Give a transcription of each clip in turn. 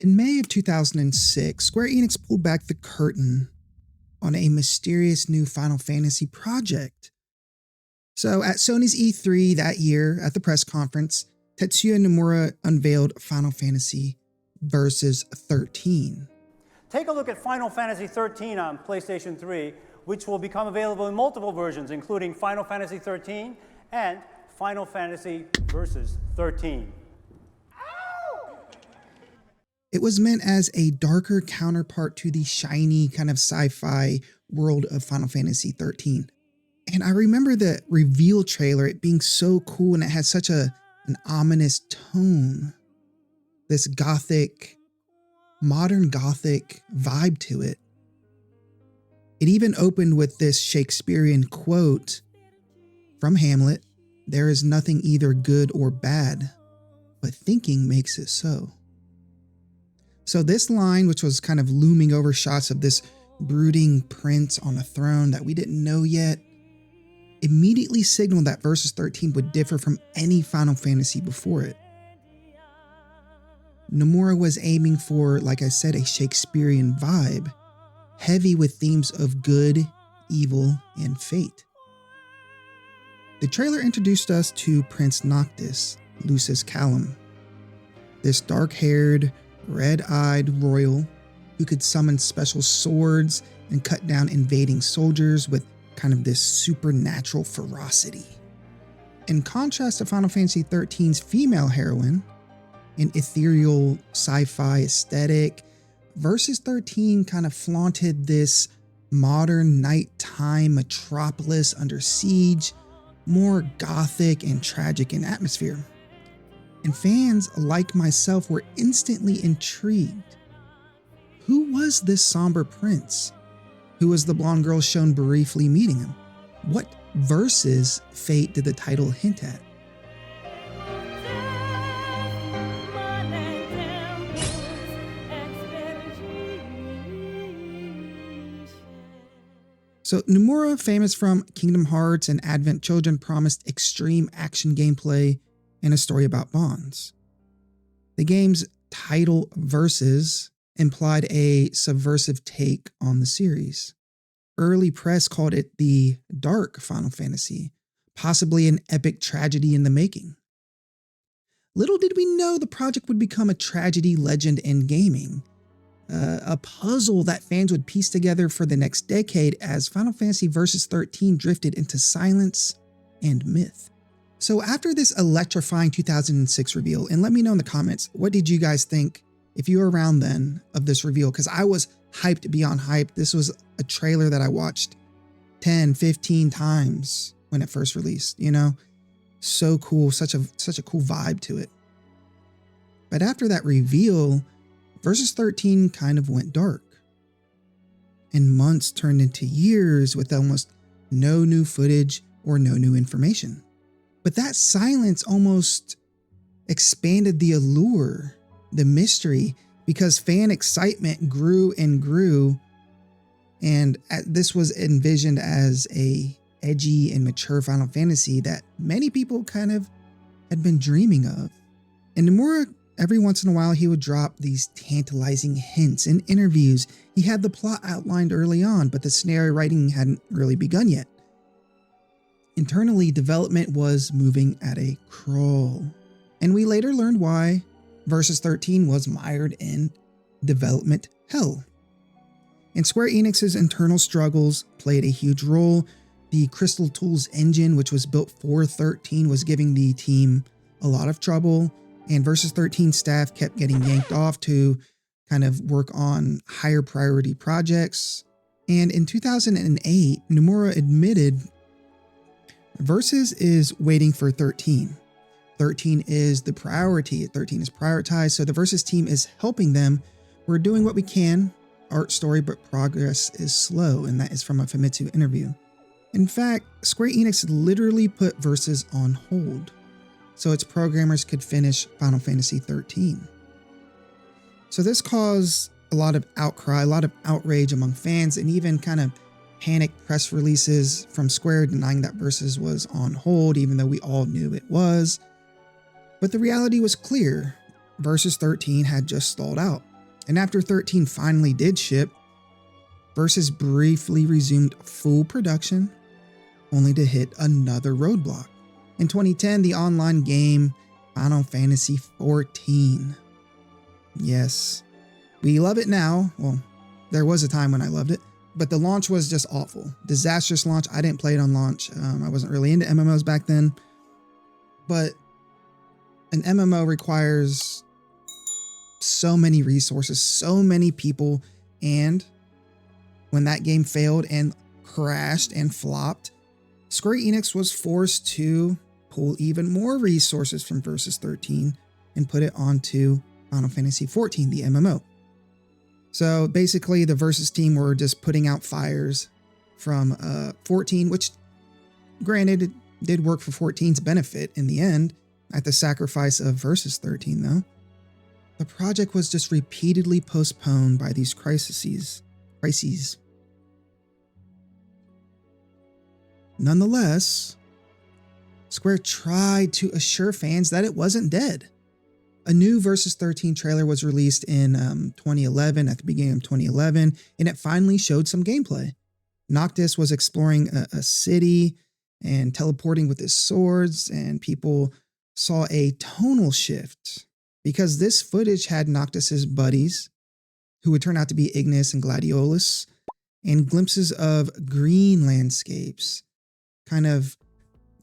In May of 2006, Square Enix pulled back the curtain on a mysterious new Final Fantasy project. So at Sony's E3 that year at the press conference, Tetsuya Nomura unveiled Final Fantasy Versus 13. Take a look at Final Fantasy XIII on PlayStation 3, which will become available in multiple versions, including Final Fantasy XIII and Final Fantasy Versus 13. It was meant as a darker counterpart to the shiny kind of sci-fi world of Final Fantasy XIII. And I remember the reveal trailer, it being so cool, and it had such an ominous tone. This gothic, modern gothic vibe to it. It even opened with this Shakespearean quote from Hamlet, "There is nothing either good or bad, but thinking makes it so." So this line, which was kind of looming over shots of this brooding prince on a throne that we didn't know yet, immediately signaled that Versus 13 would differ from any Final Fantasy before it. Nomura was aiming for, like I said, a Shakespearean vibe, heavy with themes of good, evil, and fate. The trailer introduced us to Prince Noctis, Lucis Callum, this dark-haired, red-eyed royal who could summon special swords and cut down invading soldiers with kind of this supernatural ferocity. In contrast to Final Fantasy XIII's female heroine, an ethereal sci-fi aesthetic, Versus 13 kind of flaunted this modern nighttime metropolis under siege, more gothic and tragic in atmosphere. And fans like myself were instantly intrigued. Who was this somber prince? Who was the blonde girl shown briefly meeting him? What Versus fate did the title hint at? So Nomura, famous from Kingdom Hearts and Advent Children, promised extreme action gameplay and a story about bonds. The game's title, Versus, implied a subversive take on the series. Early press called it the Dark Final Fantasy, possibly an epic tragedy in the making. Little did we know the project would become a tragedy legend in gaming, a puzzle that fans would piece together for the next decade as Final Fantasy Versus 13 drifted into silence and myth. So after this electrifying 2006 reveal, and let me know in the comments, what did you guys think, if you were around then, of this reveal? Because I was hyped beyond hype. This was a trailer that I watched 10, 15 times when it first released, you know? So cool, such a cool vibe to it. But after that reveal, Versus 13 kind of went dark. And months turned into years with almost no new footage or no new information. But that silence almost expanded the allure, the mystery, because fan excitement grew and grew. And this was envisioned as a edgy and mature Final Fantasy that many people kind of had been dreaming of. And Nomura, every once in a while, he would drop these tantalizing hints in interviews. He had the plot outlined early on, but the scenario writing hadn't really begun yet. Internally, development was moving at a crawl, and we later learned why Versus 13 was mired in development hell. And Square Enix's internal struggles played a huge role. The Crystal Tools engine, which was built for 13, was giving the team a lot of trouble, and Versus 13 staff kept getting yanked off to kind of work on higher priority projects. And in 2008, Nomura admitted Versus is waiting for 13. 13 is the priority. 13 is prioritized, so the Versus team is helping them. We're doing what we can, art story, but progress is slow, and that is from a Famitsu interview. In fact, Square Enix literally put Versus on hold so its programmers could finish Final Fantasy XIII. So this caused a lot of outcry, a lot of outrage among fans, and even kind of panicked press releases from Square denying that Versus was on hold, even though we all knew it was. But the reality was clear. Versus 13 had just stalled out. And after 13 finally did ship, Versus briefly resumed full production, only to hit another roadblock. In 2010, the online game Final Fantasy XIV. Yes, we love it now. Well, there was a time when I loved it, but the launch was just awful. Disastrous launch. I didn't play it on launch. I wasn't really into MMOs back then, but an MMO requires so many resources, so many people, and when that game failed and crashed and flopped, Square Enix was forced to pull even more resources from Versus 13 and put it onto Final Fantasy XIV, the MMO. So basically, the Versus team were just putting out fires from 14, which granted, it did work for 14's benefit in the end, at the sacrifice of Versus 13 though. The project was just repeatedly postponed by these crises. Nonetheless, Square tried to assure fans that it wasn't dead. A new Versus 13 trailer was released in 2011, at the beginning of 2011, and it finally showed some gameplay. Noctis was exploring a city and teleporting with his swords, and people saw a tonal shift because this footage had Noctis's buddies, who would turn out to be Ignis and Gladiolus, and glimpses of green landscapes, kind of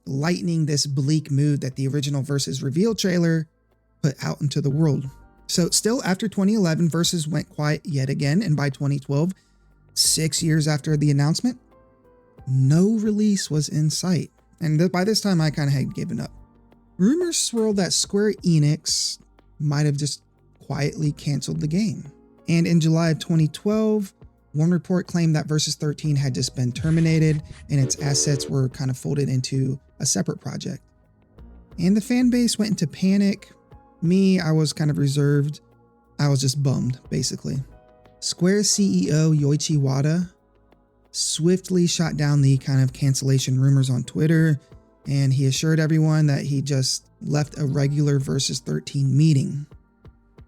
lightening this bleak mood that the original Versus reveal trailer put out into the world. So still after 2011, Versus went quiet yet again, and by 2012, 6 years after the announcement, no release was in sight. And by this time, I kind of had given up. Rumors swirled that Square Enix might have just quietly canceled the game. And in July of 2012, one report claimed that Versus 13 had just been terminated and its assets were kind of folded into a separate project. And the fan base went into panic. Me, I was kind of reserved. I was just bummed, basically. Square CEO Yoichi Wada swiftly shot down the kind of cancellation rumors on Twitter, and he assured everyone that he just left a regular Versus 13 meeting,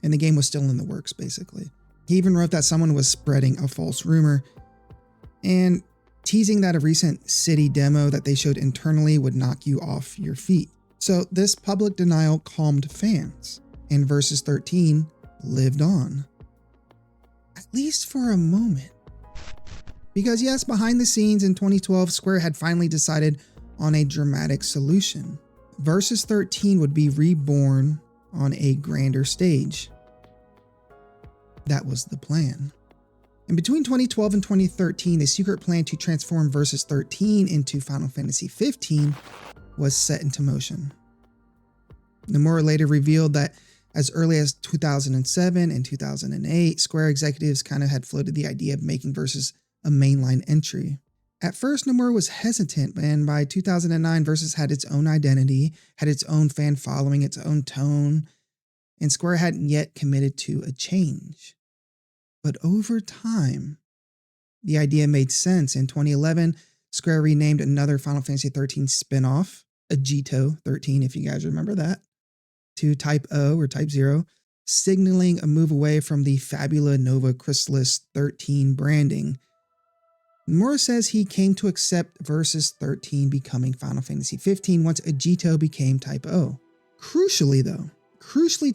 and the game was still in the works, basically. He even wrote that someone was spreading a false rumor and teasing that a recent city demo that they showed internally would knock you off your feet. So this public denial calmed fans, and Versus 13 lived on. At least for a moment. Because yes, behind the scenes in 2012, Square had finally decided on a dramatic solution. Versus 13 would be reborn on a grander stage. That was the plan. And between 2012 and 2013, the secret plan to transform Versus 13 into Final Fantasy XV was set into motion. Nomura later revealed that as early as 2007 and 2008, Square executives kind of had floated the idea of making Versus a mainline entry. At first, Nomura was hesitant, and by 2009, Versus had its own identity, had its own fan following, its own tone, and Square hadn't yet committed to a change. But over time, the idea made sense. In 2011, Square renamed another Final Fantasy XIII spin-off, Agito 13, if you guys remember that, to Type O or Type 0, signaling a move away from the Fabula Nova Chrysalis 13 branding. Nomura says he came to accept Versus 13 becoming Final Fantasy XV once Agito became Type O. Crucially,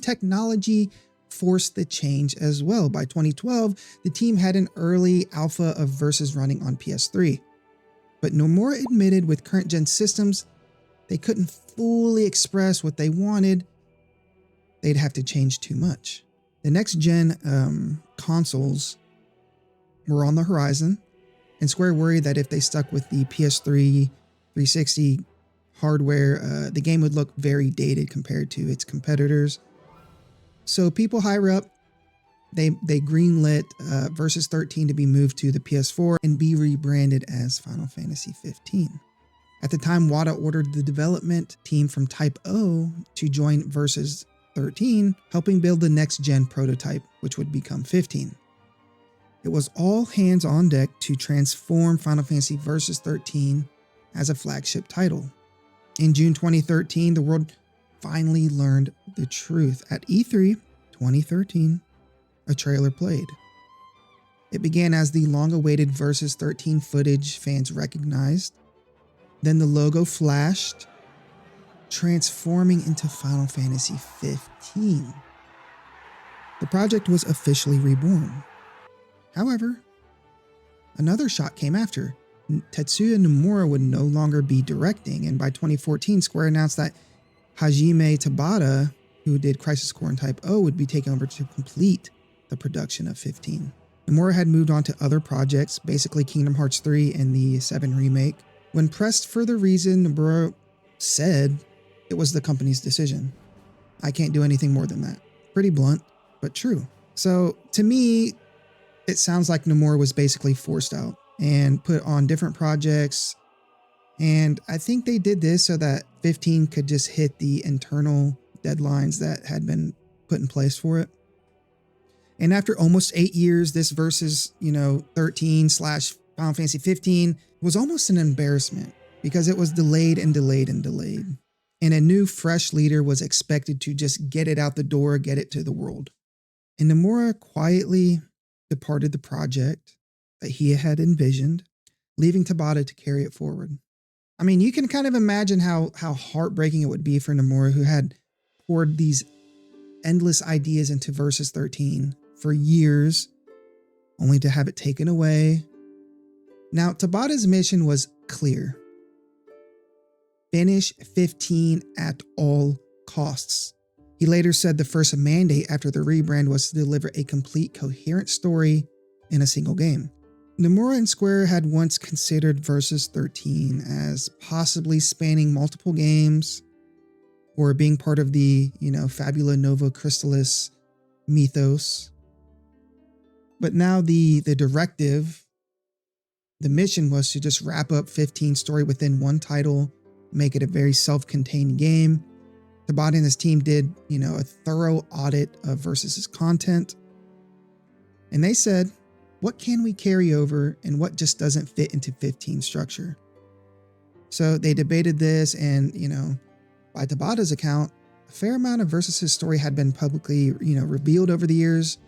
technology forced the change as well. By 2012, the team had an early alpha of Versus running on PS3. But Nomura admitted with current gen systems, they couldn't fully express what they wanted. They'd have to change too much. The next gen consoles were on the horizon, and Square worried that if they stuck with the PS3 360 hardware, the game would look very dated compared to its competitors. So people higher up, they greenlit Versus 13 to be moved to the PS4 and be rebranded as Final Fantasy XV. At the time, Wada ordered the development team from Type O to join Versus 13, helping build the next-gen prototype, which would become 15. It was all hands on deck to transform Final Fantasy Versus 13 as a flagship title. In June 2013, the world finally learned the truth. At E3 2013, a trailer played. It began as the long-awaited Versus 13 footage fans recognized. Then the logo flashed, transforming into Final Fantasy XV. The project was officially reborn. However, another shock came after. Tetsuya Nomura would no longer be directing, and by 2014, Square announced that Hajime Tabata, who did Crisis Core and Type O, would be taken over to complete the production of 15. Nomura had moved on to other projects, basically Kingdom Hearts 3 and the 7 remake. When pressed for the reason, Nomura said it was the company's decision. I can't do anything more than that. Pretty blunt, but true. So to me, it sounds like Nomura was basically forced out and put on different projects. And I think they did this so that 15 could just hit the internal deadlines that had been put in place for it. And after almost 8 years, this Versus, 13/Final Fantasy 15 was almost an embarrassment because it was delayed and delayed and delayed. And a new, fresh leader was expected to just get it out the door, get it to the world. And Nomura quietly departed the project that he had envisioned, leaving Tabata to carry it forward. I mean, you can kind of imagine how heartbreaking it would be for Nomura, who had poured these endless ideas into Versus 13 for years, only to have it taken away. Now, Tabata's mission was clear. Finish 15 at all costs. He later said the first mandate after the rebrand was to deliver a complete, coherent story in a single game. Nomura and Square had once considered Versus 13 as possibly spanning multiple games or being part of the, Fabula Nova Crystallis mythos. But now the directive, the mission was to just wrap up 15's story within one title, make it a very self-contained game. Tabata and his team did, a thorough audit of Versus's content. And they said, what can we carry over and what just doesn't fit into 15's structure? So they debated this and, by Tabata's account, a fair amount of Versus's story had been publicly, revealed over the years,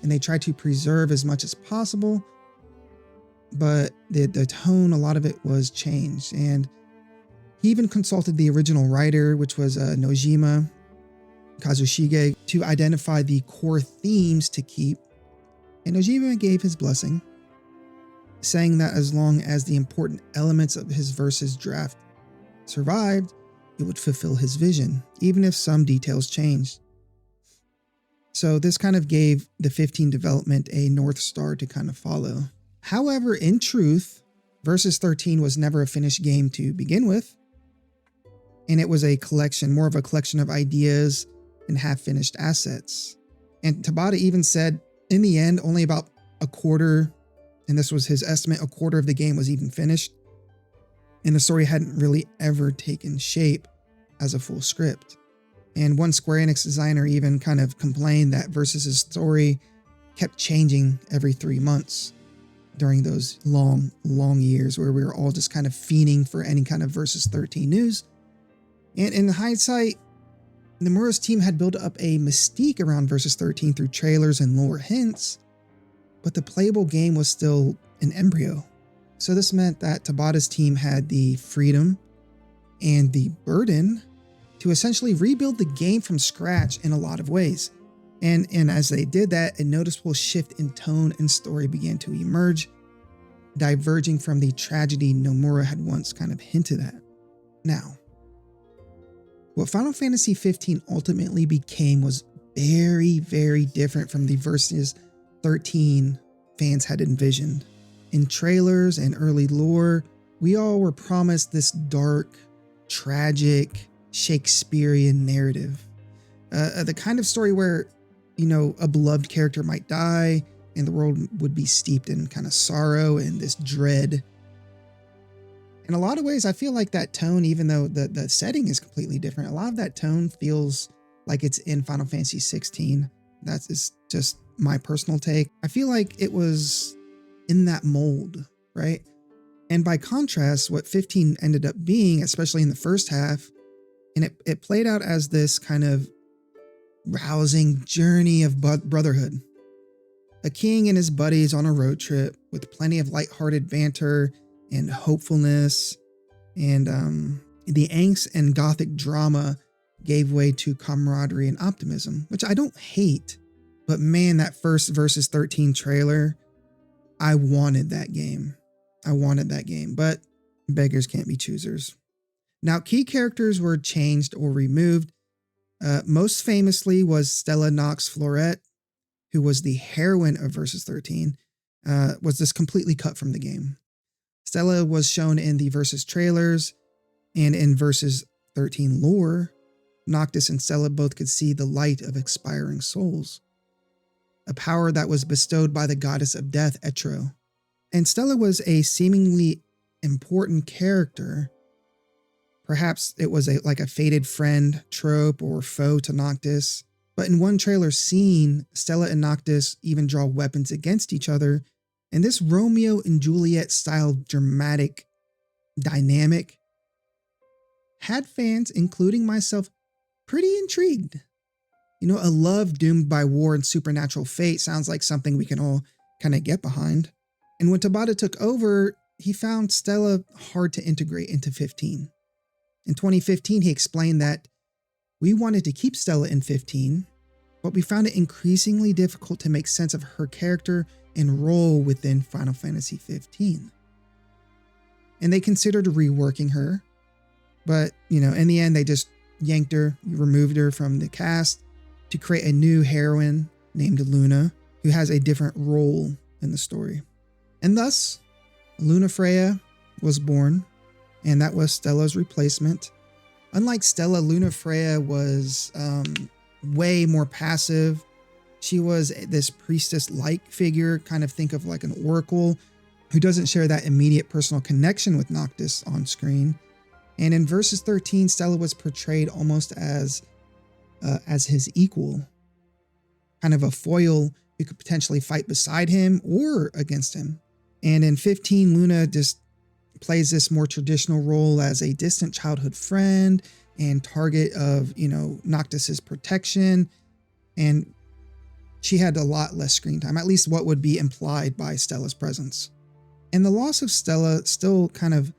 and they tried to preserve as much as possible. But the tone, a lot of it was changed. And he even consulted the original writer, which was Nojima Kazushige, to identify the core themes to keep. And Nojima gave his blessing, saying that as long as the important elements of his Versus draft survived, it would fulfill his vision, even if some details changed. So this kind of gave the 15 development a North Star to kind of follow. However, in truth, Versus 13 was never a finished game to begin with. And it was more of a collection of ideas and half-finished assets. And Tabata even said, in the end, only about a quarter, and this was his estimate, a quarter of the game was even finished. And the story hadn't really ever taken shape as a full script. And one Square Enix designer even kind of complained that Versus's story kept changing every 3 months during those long, long years where we were all just kind of fiending for any kind of Versus 13 news. And in hindsight, Nomura's team had built up a mystique around Versus 13 through trailers and lore hints, but the playable game was still an embryo. So this meant that Tabata's team had the freedom and the burden to essentially rebuild the game from scratch in a lot of ways. And as they did that, a noticeable shift in tone and story began to emerge, diverging from the tragedy Nomura had once kind of hinted at. Now, what Final Fantasy XV ultimately became was very, very different from the Versus 13 fans had envisioned. In trailers and early lore, we all were promised this dark, tragic, Shakespearean narrative. The kind of story where, a beloved character might die and the world would be steeped in kind of sorrow and this dread. In a lot of ways, I feel like that tone, even though the setting is completely different, a lot of that tone feels like it's in Final Fantasy 16. That is just my personal take. I feel like it was in that mold, right? And by contrast, what 15 ended up being, especially in the first half, and it played out as this kind of rousing journey of brotherhood. A king and his buddies on a road trip with plenty of lighthearted banter and hopefulness, and the angst and gothic drama gave way to camaraderie and optimism, which I don't hate, but man, that first Versus 13 trailer, I wanted that game. But beggars can't be choosers. Now, key characters were changed or removed. Most famously was Stella Knox Floret, who was the heroine of Versus 13, was just completely cut from the game. Stella was shown in the Versus trailers, and in Versus 13 lore, Noctis and Stella both could see the light of expiring souls, a power that was bestowed by the goddess of death, Etro. And Stella was a seemingly important character. Perhaps it was like a fated friend trope or foe to Noctis. But in one trailer scene, Stella and Noctis even draw weapons against each other. And this Romeo and Juliet style dramatic dynamic had fans, including myself, pretty intrigued. You know, a love doomed by war and supernatural fate sounds like something we can all kind of get behind. And when Tabata took over, he found Stella hard to integrate into 15. In 2015, he explained that we wanted to keep Stella in 15, but we found it increasingly difficult to make sense of her character and role within Final Fantasy 15. And they considered reworking her, but, you know, in the end, they just yanked her, removed her from the cast to create a new heroine named Luna, who has a different role in the story. And thus, Luna Freya was born, and that was Stella's replacement. Unlike Stella, Luna Freya was way more passive. She was this priestess-like figure, kind of think of like an oracle, who doesn't share that immediate personal connection with Noctis on screen. And in Versus 13, Stella was portrayed almost as his equal, kind of a foil who could potentially fight beside him or against him. And in 15, Luna just plays this more traditional role as a distant childhood friend and target of, you know, Noctis's protection. And she had a lot less screen time, at least what would be implied by Stella's presence. And the loss of Stella still kind of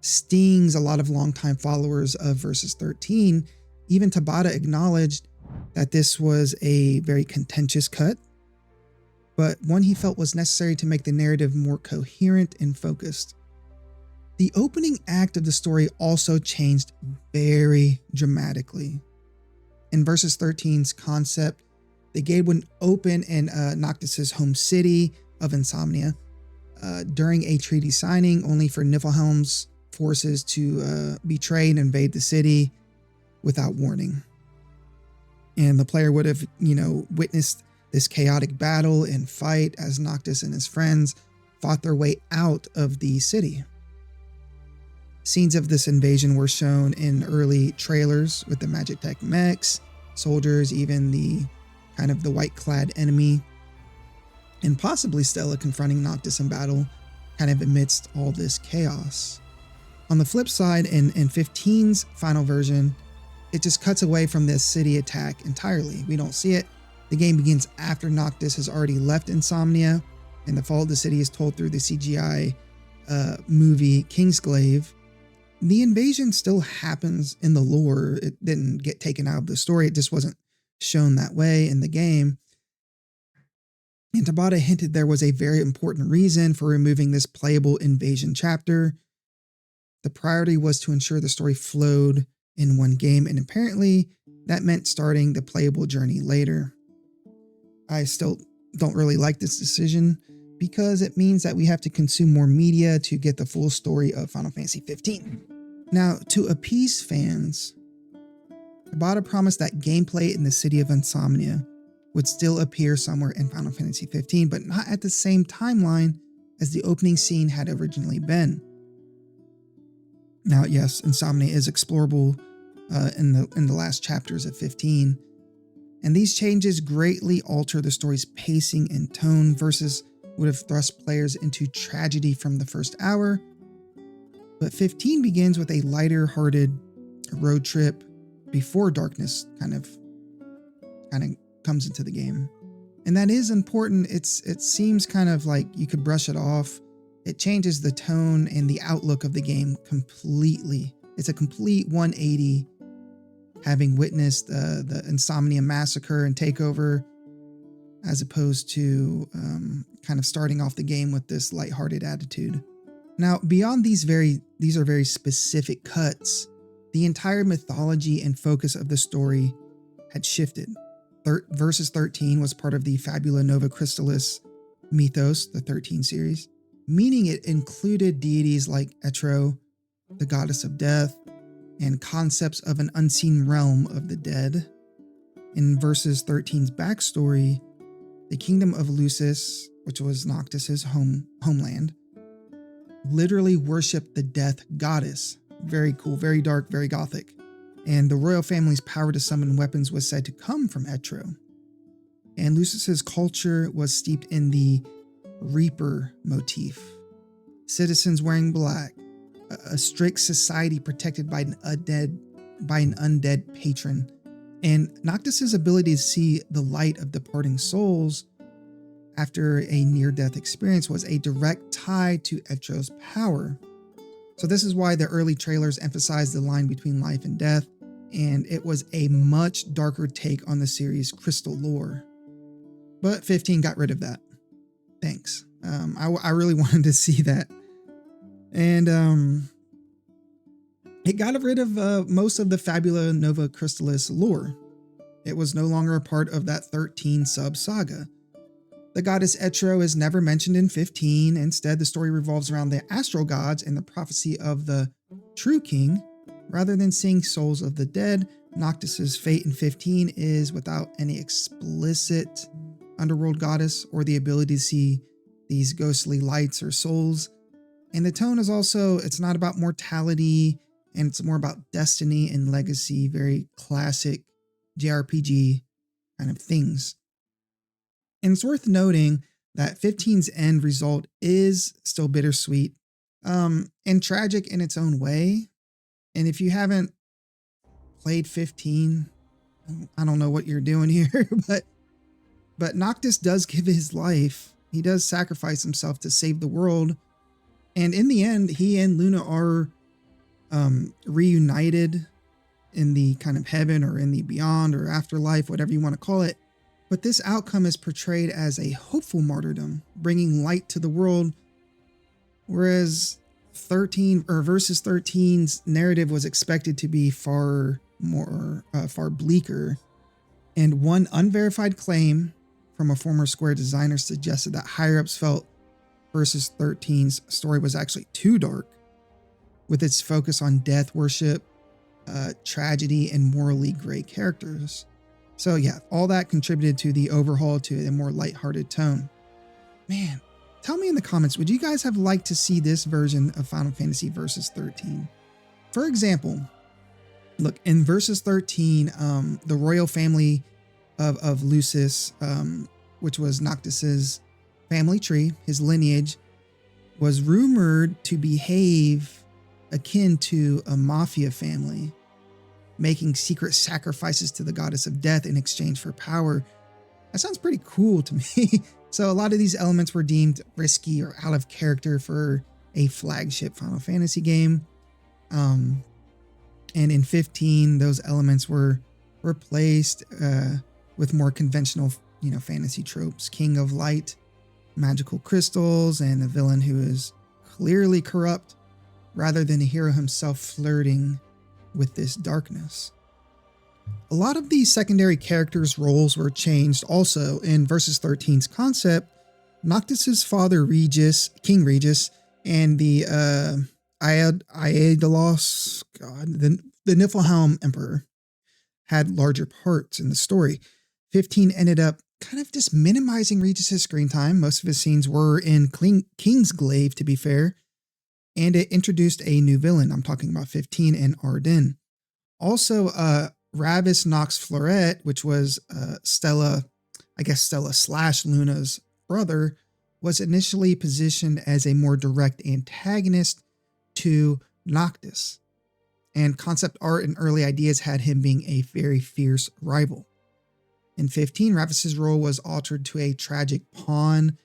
stings a lot of longtime followers of Versus 13. Even Tabata acknowledged that this was a very contentious cut, but one he felt was necessary to make the narrative more coherent and focused. The opening act of the story also changed very dramatically. In Versus 13's concept, the game would open in Noctis's home city of Insomnia during a treaty signing, only for Niflheim's forces to betray and invade the city without warning. And the player would have, you know, witnessed this chaotic battle and fight as Noctis and his friends fought their way out of the city. Scenes of this invasion were shown in early trailers with the Magic Tech mechs, soldiers, even the kind of the white-clad enemy, and possibly Stella confronting Noctis in battle kind of amidst all this chaos. On the flip side, in 15's final version, it just cuts away from this city attack entirely. We don't see it. The game begins after Noctis has already left Insomnia, and the fall of the city is told through the CGI movie Kingsglaive. The invasion still happens in the lore. It didn't get taken out of the story. It just wasn't shown that way in the game. And Tabata hinted there was a very important reason for removing this playable invasion chapter. The priority was to ensure the story flowed in one game, and apparently that meant starting the playable journey later. I still don't really like this decision because it means that we have to consume more media to get the full story of Final Fantasy 15. Now, to appease fans, Tabata promised that gameplay in the city of Insomnia would still appear somewhere in Final Fantasy 15, but not at the same timeline as the opening scene had originally been. Now, yes, Insomnia is explorable in the last chapters of 15, and these changes greatly alter the story's pacing and tone. Versus would have thrust players into tragedy from the first hour, but 15 begins with a lighter-hearted road trip before darkness kind of comes into the game. And that is important. It seems kind of like you could brush it off. It changes the tone and the outlook of the game completely. It's a complete 180, having witnessed the Insomnia massacre and takeover, as opposed to kind of starting off the game with this lighthearted attitude. Now, beyond these are very specific cuts, the entire mythology and focus of the story had shifted. Versus 13 was part of the Fabula Nova Crystallis mythos, the 13 series, meaning it included deities like Etro, the goddess of death, and concepts of an unseen realm of the dead. In Versus 13's backstory, the kingdom of Lucis, which was Noctis's homeland, literally worshipped the death goddess. Very cool, very dark, very gothic. And the royal family's power to summon weapons was said to come from Etro. And Lucis's culture was steeped in the Reaper motif. Citizens wearing black, a strict society protected by an undead patron, and Noctis's ability to see the light of departing souls after a near-death experience was a direct tie to Etro's power. So this is why the early trailers emphasized the line between life and death, and it was a much darker take on the series' crystal lore. But 15 got rid of that. Thanks. I really wanted to see that. And it got rid of most of the Fabula Nova Crystallis lore. It was no longer a part of that 13 sub-saga. The goddess Etro is never mentioned in 15. Instead, the story revolves around the astral gods and the prophecy of the true king. Rather than seeing souls of the dead, Noctis's fate in 15 is without any explicit underworld goddess or the ability to see these ghostly lights or souls. And the tone is also, it's not about mortality, and it's more about destiny and legacy, very classic JRPG kind of things. And it's worth noting that 15's end result is still bittersweet, and tragic in its own way. And if you haven't played 15, I don't know what you're doing here, but Noctis does give his life. He does sacrifice himself to save the world. And in the end, he and Luna are reunited in the kind of heaven or in the beyond or afterlife, whatever you want to call it. But this outcome is portrayed as a hopeful martyrdom, bringing light to the world, whereas Versus 13's narrative was expected to be far bleaker. And one unverified claim from a former Square designer suggested that higher-ups felt Versus 13's story was actually too dark, with its focus on death worship, tragedy, and morally gray characters. So yeah, all that contributed to the overhaul to a more lighthearted tone. Man, tell me in the comments, would you guys have liked to see this version of Final Fantasy Versus 13? For example, look, in Versus 13, the royal family of Lucis, which was Noctis's family tree, his lineage, was rumored to behave akin to a mafia family, making secret sacrifices to the goddess of death in exchange for power. That sounds pretty cool to me. So a lot of these elements were deemed risky or out of character for a flagship Final Fantasy game. And in 15, those elements were replaced with more conventional, fantasy tropes. King of Light, magical crystals, and a villain who is clearly corrupt, rather than a hero himself flirting with this darkness. A lot of these secondary characters' roles were changed also in Versus 13's concept. Noctis's father King Regis, and the Aedalos, the Niflheim Emperor, had larger parts in the story. 15 ended up kind of just minimizing Regis's screen time. Most of his scenes were in Kingsglaive, to be fair, and it introduced a new villain. I'm talking about 15 and Arden. Also, Ravis Nox Fleuret, which was Stella / Luna's brother, was initially positioned as a more direct antagonist to Noctis, and concept art and early ideas had him being a very fierce rival. In 15, Ravus's role was altered to a tragic pawn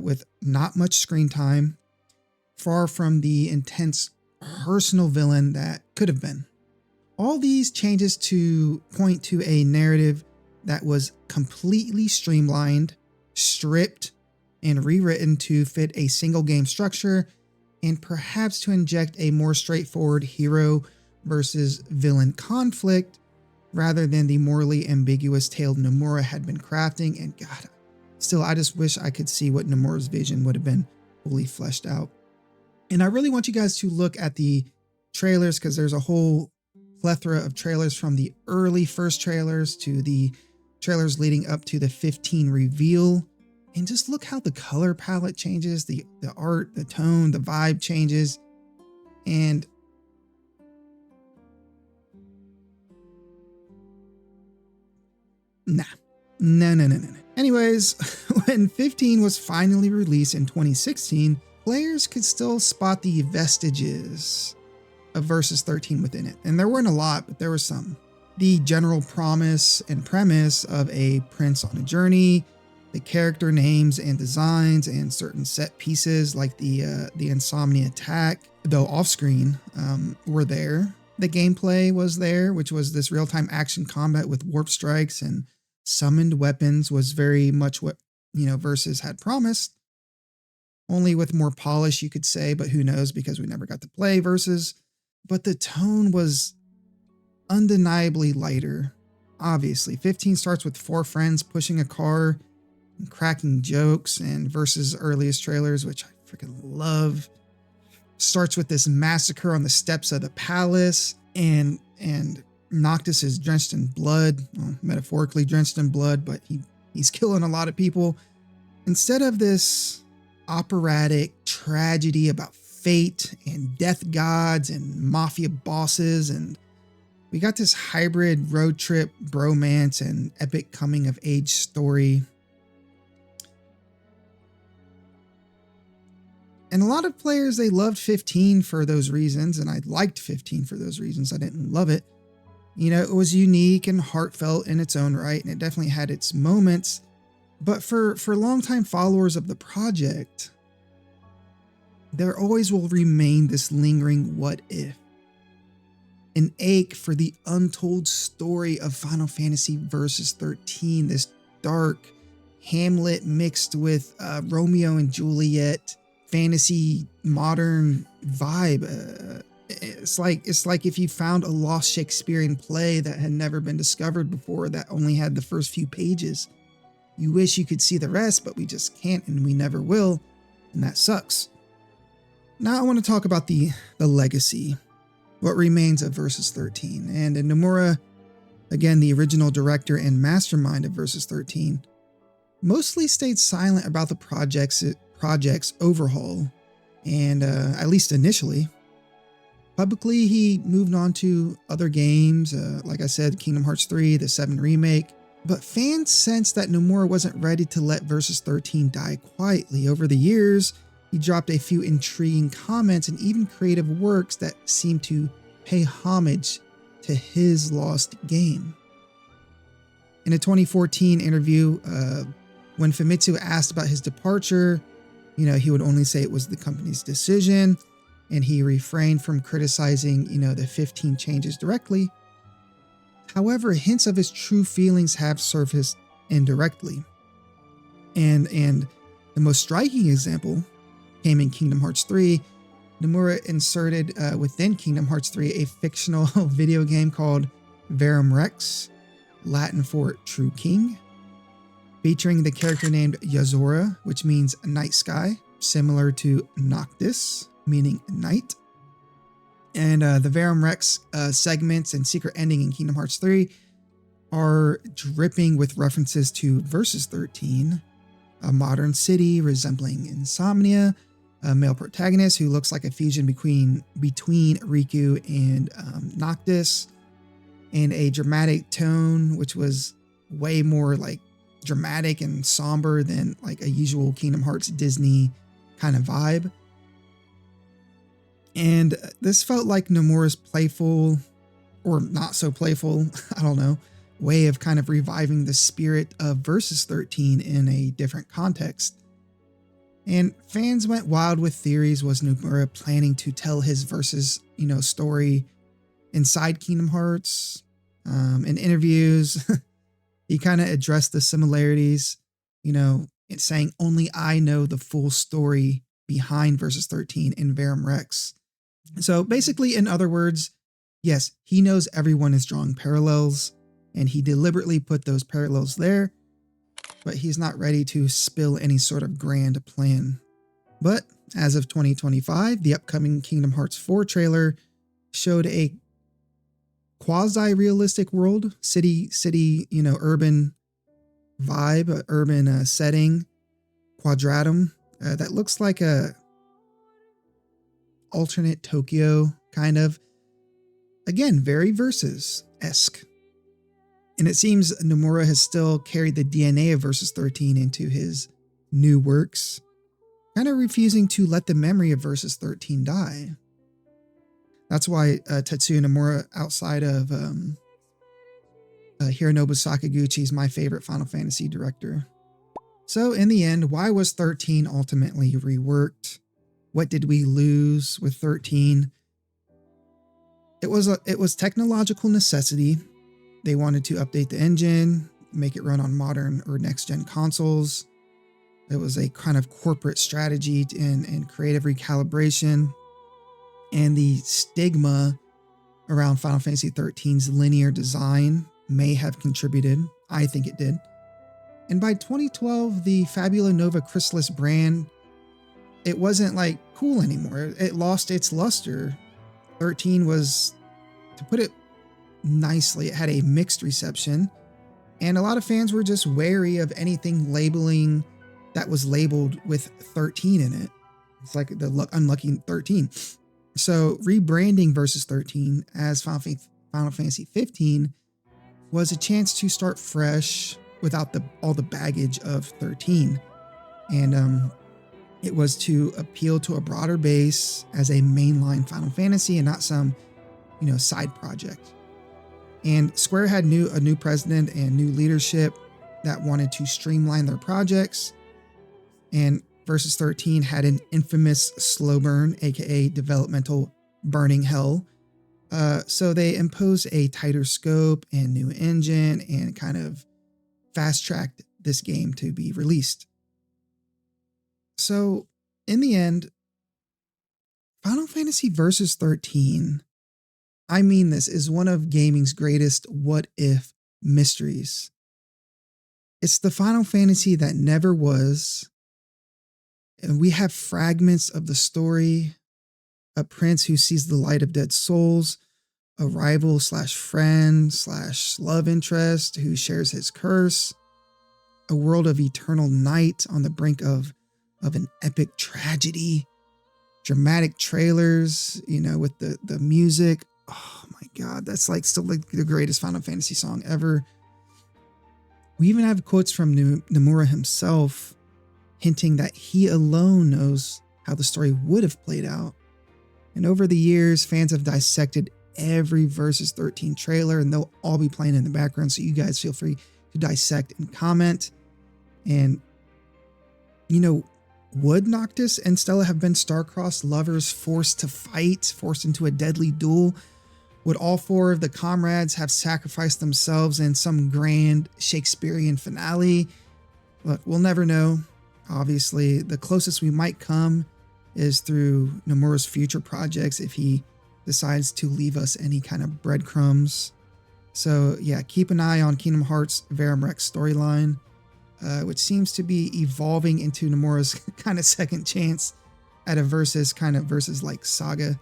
with not much screen time, far from the intense personal villain that could have been. All these changes to point to a narrative that was completely streamlined, stripped, and rewritten to fit a single game structure, and perhaps to inject a more straightforward hero versus villain conflict rather than the morally ambiguous tale Nomura had been crafting. And God, still, I just wish I could see what Nomura's vision would have been fully fleshed out. And I really want you guys to look at the trailers, because there's a whole plethora of trailers from the early first trailers to the trailers leading up to the 15 reveal. And just look how the color palette changes, the art, the tone, the vibe changes. And no. Anyways, when 15 was finally released in 2016, players could still spot the vestiges of Versus 13 within it. And there weren't a lot, but there were some. The general promise and premise of a prince on a journey, the character names and designs, and certain set pieces like the Insomnia attack, though off-screen, were there. The gameplay was there, which was this real-time action combat with warp strikes and summoned weapons, was very much what, Versus had promised. Only with more polish, you could say, but who knows, because we never got to play Versus. But the tone was undeniably lighter. Obviously, 15 starts with 4 friends pushing a car and cracking jokes, and Versus' earliest trailers, which I freaking love, starts with this massacre on the steps of the palace, and Noctis is drenched in blood, well, metaphorically drenched in blood, but he's killing a lot of people. Instead of this operatic tragedy about fate and death gods and mafia bosses, and we got this hybrid road trip bromance and epic coming of age story. And a lot of players, they loved 15 for those reasons, and I liked 15 for those reasons. I didn't love it. It was unique and heartfelt in its own right, and it definitely had its moments. But for longtime followers of the project, there always will remain this lingering what if. An ache for the untold story of Final Fantasy Versus 13, this dark Hamlet mixed with Romeo and Juliet fantasy modern vibe. It's like if you found a lost Shakespearean play that had never been discovered before, that only had the first few pages. You wish you could see the rest, but we just can't, and we never will, and that sucks. Now I want to talk about the legacy, what remains of Versus 13. And Nomura, again, the original director and mastermind of Versus 13, mostly stayed silent about the project's overhaul, and at least initially. Publicly, he moved on to other games, like I said, Kingdom Hearts 3, the 7 remake, but fans sensed that Nomura wasn't ready to let Versus 13 die quietly. Over the years, he dropped a few intriguing comments and even creative works that seemed to pay homage to his lost game. In a 2014 interview, when Famitsu asked about his departure, he would only say it was the company's decision, and he refrained from criticizing, the 15 changes directly. However, hints of his true feelings have surfaced indirectly. And the most striking example came in Kingdom Hearts 3. Nomura inserted within Kingdom Hearts 3 a fictional video game called Verum Rex, Latin for True King, featuring the character named Yazora, which means night sky, similar to Noctis, meaning night. And the Verum Rex segments and secret ending in Kingdom Hearts 3 are dripping with references to Versus 13, a modern city resembling Insomnia, a male protagonist who looks like a fusion between Riku and Noctis, and a dramatic tone which was way more like dramatic and somber than like a usual Kingdom Hearts Disney kind of vibe. And this felt like Nomura's playful, or not so playful, I don't know, way of kind of reviving the spirit of Versus 13 in a different context. And fans went wild with theories. Was Nomura planning to tell his Versus, story inside Kingdom Hearts? In interviews, he kind of addressed the similarities, saying only I know the full story behind Versus 13 in Verum Rex. So basically, in other words, yes, he knows everyone is drawing parallels, and he deliberately put those parallels there, but he's not ready to spill any sort of grand plan. But as of 2025, the upcoming Kingdom Hearts 4 trailer showed a quasi-realistic world, city, urban vibe, urban setting, quadratum, that looks like a alternate Tokyo, kind of. Again, very Versus-esque. And it seems Nomura has still carried the DNA of Versus 13 into his new works, kind of refusing to let the memory of Versus 13 die. That's why Tetsuya Nomura, outside of Hironobu Sakaguchi, is my favorite Final Fantasy director. So in the end, why was 13 ultimately reworked? What did we lose with 13? It was technological necessity. They wanted to update the engine, make it run on modern or next-gen consoles. It was a kind of corporate strategy and creative recalibration. And the stigma around Final Fantasy XIII's linear design may have contributed. I think it did. And by 2012, the Fabula Nova Chrysalis brand, it wasn't like cool anymore. It lost its luster. 13 was, to put it nicely, it had a mixed reception, and a lot of fans were just wary of anything labeling that was labeled with 13 in it. It's like the unlucky 13. So rebranding Versus 13 as Final Fantasy 15 was a chance to start fresh without all the baggage of 13. And it was to appeal to a broader base as a mainline Final Fantasy and not some, side project. And Square had a new president and new leadership that wanted to streamline their projects. And Versus 13 had an infamous slow burn, aka developmental burning hell. So they imposed a tighter scope and new engine and kind of fast-tracked this game to be released. So in the end, Final Fantasy Versus 13, I mean this, is one of gaming's greatest what-if mysteries. It's the Final Fantasy that never was, and we have fragments of the story: a prince who sees the light of dead souls, a rival / friend / love interest who shares his curse, a world of eternal night on the brink of an epic tragedy, dramatic trailers, with the music. Oh my God, that's still the greatest Final Fantasy song ever. We even have quotes from Nomura himself hinting that he alone knows how the story would have played out. And over the years, fans have dissected every Versus 13 trailer, and they'll all be playing in the background, so you guys feel free to dissect and comment. And, would Noctis and Stella have been star-crossed lovers forced to fight, forced into a deadly duel? Would all four of the comrades have sacrificed themselves in some grand Shakespearean finale? Look, we'll never know. Obviously, the closest we might come is through Nomura's future projects if he decides to leave us any kind of breadcrumbs. So yeah, keep an eye on Kingdom Hearts Verum Rex storyline, which seems to be evolving into Nomura's kind of second chance at a versus-like saga.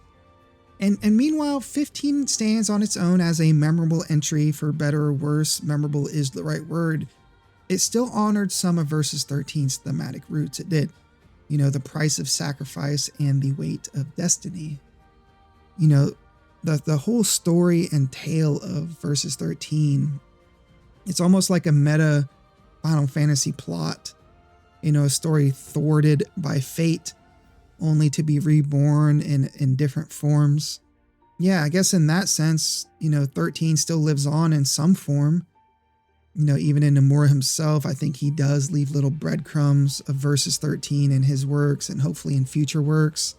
And meanwhile, 15 stands on its own as a memorable entry, for better or worse. Memorable is the right word. It still honored some of Versus 13's thematic roots. It did. The price of sacrifice and the weight of destiny. The whole story and tale of Versus 13, it's almost like a meta Final Fantasy plot. A story thwarted by fate, only to be reborn in different forms. Yeah, I guess in that sense, 13 still lives on in some form, Even in Nomura himself, I think he does leave little breadcrumbs of Versus 13 in his works and hopefully in future works.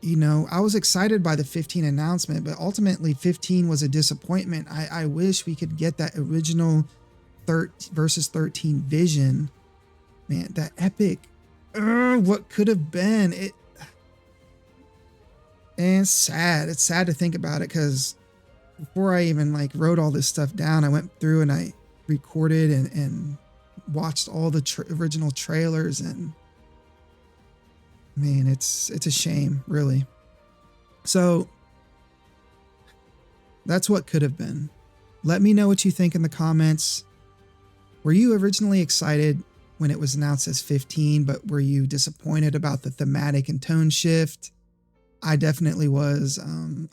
I was excited by the 15 announcement, but ultimately 15 was a disappointment. I wish we could get that original Versus 13 vision. Man, that epic. What could have been. And it's sad. It's sad to think about it because before I even wrote all this stuff down, I went through and I recorded and watched all the original trailers, and man, it's a shame, really. So that's what could have been. Let me know what you think in the comments. Were you originally excited when it was announced as 15, but were you disappointed about the thematic and tone shift? I definitely was.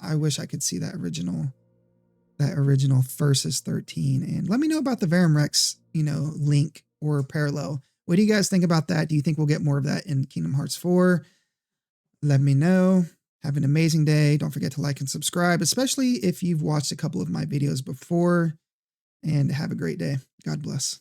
I wish I could see that original Versus 13. And let me know about the Verum Rex, link or parallel. What do you guys think about that? Do you think we'll get more of that in Kingdom Hearts 4? Let me know. Have an amazing day. Don't forget to like and subscribe, especially if you've watched a couple of my videos before. And have a great day. God bless.